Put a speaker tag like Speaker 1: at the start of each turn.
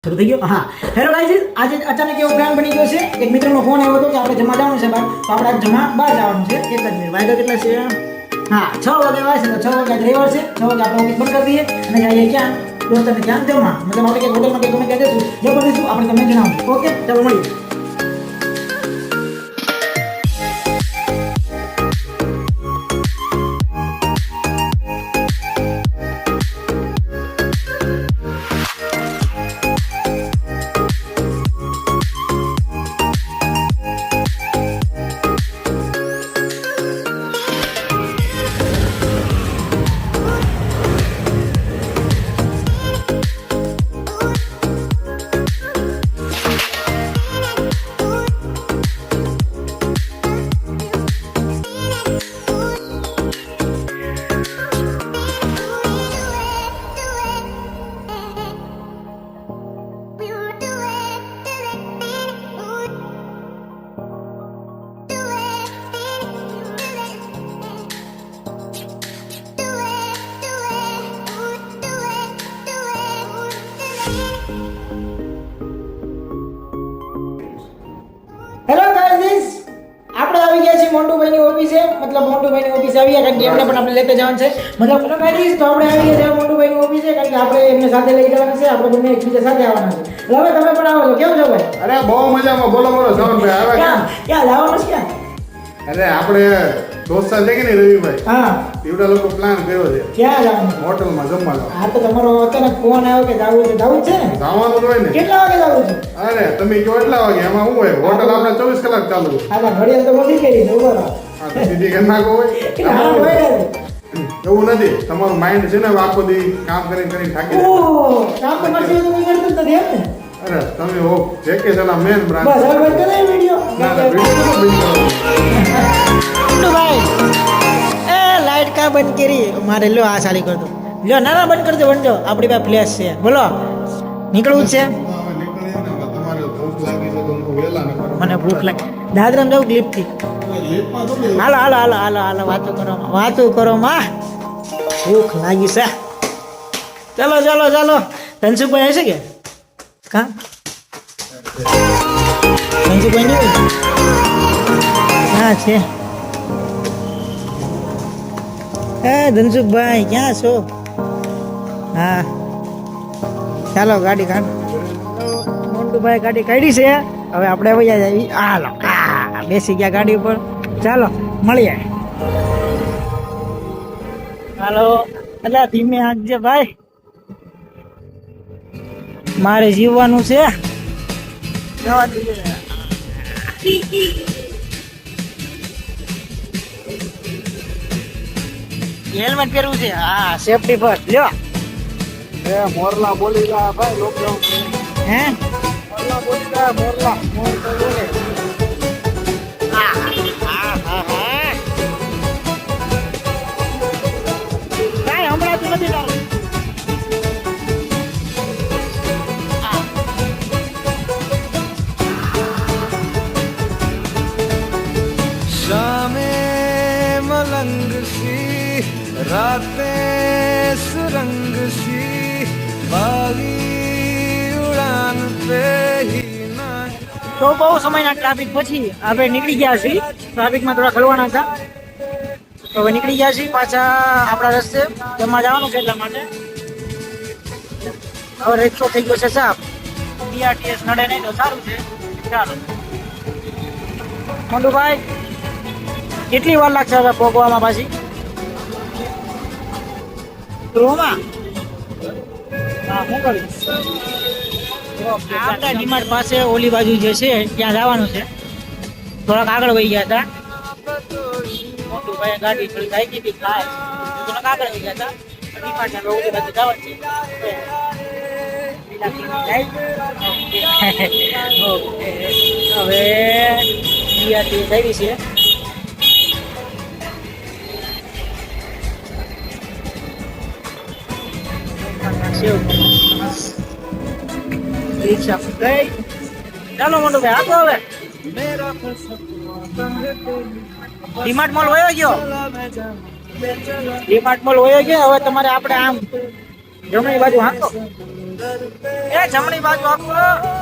Speaker 1: શરૂ થઈ ગયો. હા, હેલો ગાઈઝ, આજે અચાનક એવો પ્લાન બની ગયો છે. એક મિત્રનો ફોન આવ્યો હતો કે આપણે જમવા જવાનું છે બહાર, તો આપણે આજ જમવા બહાર જવાનું છે. એક જ મિનિટ, વાગ્યા કેટલા છે? હા, 6 વાગે આવે છે. તો 6 વાગે આજ રવિવાર છે. 6 વાગે આપણે ઓફિસ બંધ કરી દઈએ અને જઈએ ક્યાં? દોસ્તને ક્યાં જમવા, મતલબ આપણે કે હોટલમાં કે ગમે ત્યાં જઈશું, જો કરીશું આપણે તમને જણાવું. ઓકે, ચાલો મળીએ. હેલો ગાઈઝ, આપણે આવી ગયા છીએ મોન્ટુભાઈની ઓફિસે. મતલબ મોન્ટુભાઈની ઓફિસે આવ્યા કારણ કે એમને પણ આપણે લેતે જવાનું છે. મતલબ હેલો ગાઈઝ, તો આપણે આવી ગયા છીએ મોન્ટુભાઈની ઓફિસે કારણ કે આપણે એમને સાથે લઈ જવાના છે. આપણે બંને એકબીજા સાથે આવવાના છે. હવે તમે પણ આવો છો. કેમ છો ભાઈ?
Speaker 2: અરે બહુ મજામાં. બોલો બોલો શ્રવણભાઈ, આવે
Speaker 1: ક્યાં ક્યાં લાવવાનું છે? ક્યાં?
Speaker 2: અરે આપણે દોસ્તા છે કે નહીં રવિભાઈ,
Speaker 1: હા,
Speaker 2: એવડા લોકો પ્લાન કર્યો છે
Speaker 1: ક્યાં જવાનું છે?
Speaker 2: હોટલમાં જમવા જવાનું.
Speaker 1: હા, તો તમારો અચાનક ફોન આવ્યો કે જાવું છે. જાવું છે ને?
Speaker 2: જવાનું જ હોય ને.
Speaker 1: કેટલા વાગે જાવું છે?
Speaker 2: અરે તમે કહો એટલા વાગે, એમાં શું હોય, હોટલ આપણે 24 કલાક ચાલુ હોય.
Speaker 1: હા, તો ઘડિયાળ તો મોટી કરી છે. ઉભો રહો.
Speaker 2: હા, તો સીધી કરી નાખો હોય.
Speaker 1: હા, હોય ને.
Speaker 2: એવું નથી, તમારું માઇન્ડ છે ને આખો દી કામ કરીને થાકી જાય.
Speaker 1: ઓહ, કામ તો પછી તમે કરતા જ નથી એમ ને?
Speaker 2: અરે તમે હો જે કે છે મેન બ્રાન્ચ.
Speaker 1: બસ હવે બંધ કરે વિડિયો.
Speaker 2: ના ના વિડિયો તો બંધ કરો.
Speaker 1: ભાઈ એ લાઈટ કા બંધ કરી? મારે લો આ ચાલી કર દો. લ્યો ના ના બંધ કરી દો, બંધો. આપણી પાસે ફ્લેશ છે. બોલો, નીકળવું જ છે.
Speaker 2: હવે નીકળીએ ને, તમારે ભૂખ લાગી છે તો હું વહેલા નીકળું.
Speaker 1: મને ભૂખ લાગી. દાદરામ જાવ ક્લિપથી.
Speaker 2: લેટમાં તો નહીં.
Speaker 1: હાલો હાલો હાલો હાલો હાલો, વાતો કરો માં. ભૂખ લાગી છે. ચાલો ચાલો ચાલો. ધનસુખભાઈ હશે કે કા? ધનસુખભાઈ નહીં? હા છે. એ ધનસુખભાઈ ક્યાં છો? હા, ચાલો ગાડી કાઢ. મોન્ટુભાઈ ગાડી કાઢી છે. હવે આપણે વયા જઈએ. હાલો, હા બેસી ગયા ગાડી ઉપર. ચાલો મળીએ. હાલો, એટલે ધીમે હાંકજે ભાઈ, મારે જીવવાનું છે. જવા દઈએ. હેલ્મેટ પહેરવું છે. હા, સેફટી ફર્સ્ટ. લ્યો.
Speaker 2: એ મોરલા બોલી રહ્યા ભાઈ, લોકડાઉન.
Speaker 1: હે
Speaker 2: મોરલા બોલી રહ્યા, મોરલા. મોર તો બોલે.
Speaker 1: હા હા હા હા. કાંઈ હમણાં નથી તારું.
Speaker 3: शामे मलंग सी रातें सुरंग सी बागी उड़ान पे ही ना.
Speaker 1: તો બહુ સમયના ટ્રાફિક પછી આપણે નીકળી ગયા છીએ. ટ્રાફિકમાં થોડા ખલવાના હતા, તો હવે નીકળી ગયા છીએ પાછા આપણા રસ્તે જમવા જવાનું છે. એટલા માટે હવે રસ્તો થઈ ગયો છે સાફ. બીઆરટીએસ નડે નહીં તો સારું છે. ચાલો મંડુભાઈ, કેટલી વાર લાગશે હવે પહોંચવામાં? પાછી રોમાં હા શું કરીશ? આપણા ડીમાર્ટ પાસે ઓલી બાજુ જે છે ત્યાં જવાનું છે. થોડાક આગળ વહી ગયા હતા. મોટુભાઈ ગાડી થોડી ગાઈ હતી, ખાય થોડાક આગળ વહી ગયા હતા. ડીમાર્ટ ને ઓલી બાજુ જવાનું છે. ઓકે, હવે બીઆરટીએસ આવી છે. રિક્ષા ગઈ. ચાલો મોટુભાઈ આપો હવે. ડીમાર્ટ મોલ વયો ગયો. ડીમાર્ટ મોલ વયો ગયો. હવે તમારે આપણે આમ જમણી બાજુ હાંકો. એ જમણી બાજુ આપો